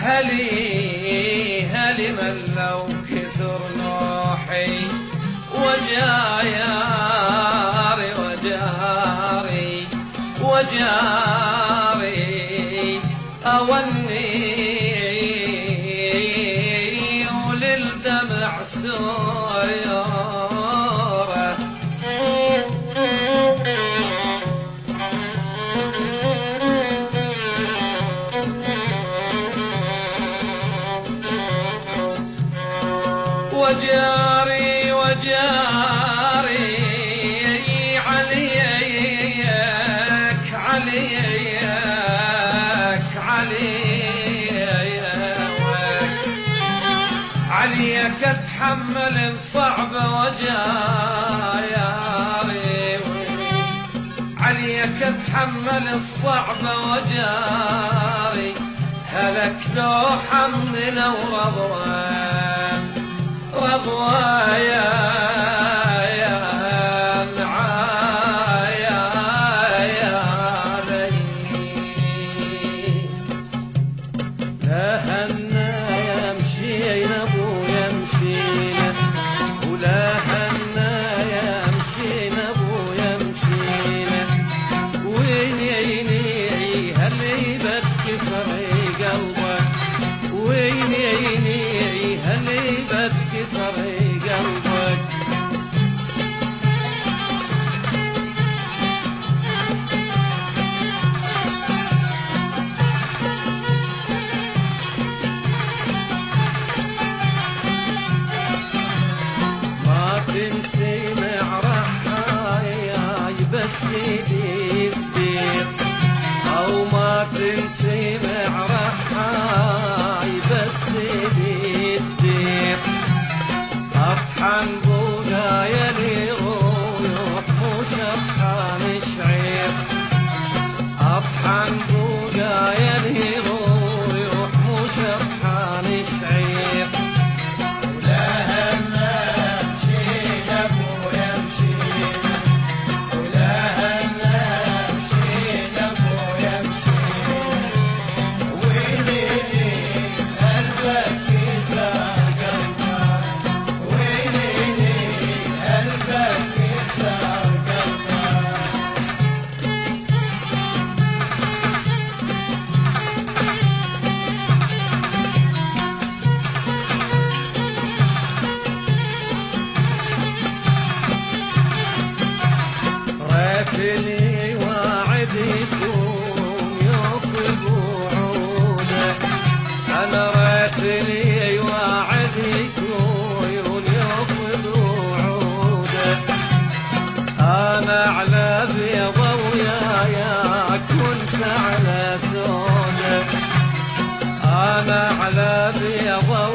هلي من لو كثر نوحي وجاري أوني وللدمع سيارة وجاري عليك اتحمل صعبة وجاري عليك اتحمل الصعبة وجاري هلك لو حمل ورضوى يا أو ما تنسي معرحاي بس بيدير أطحن بوقايا لي روح وشبحان شعير أطحن بوقايا لي روح وشبحان شعير اللي واعدكم يطلب وعوده أنا راتلي واعدكم يطلب وعوده أنا على بيضة وياك كنت على سودة أنا على بيضة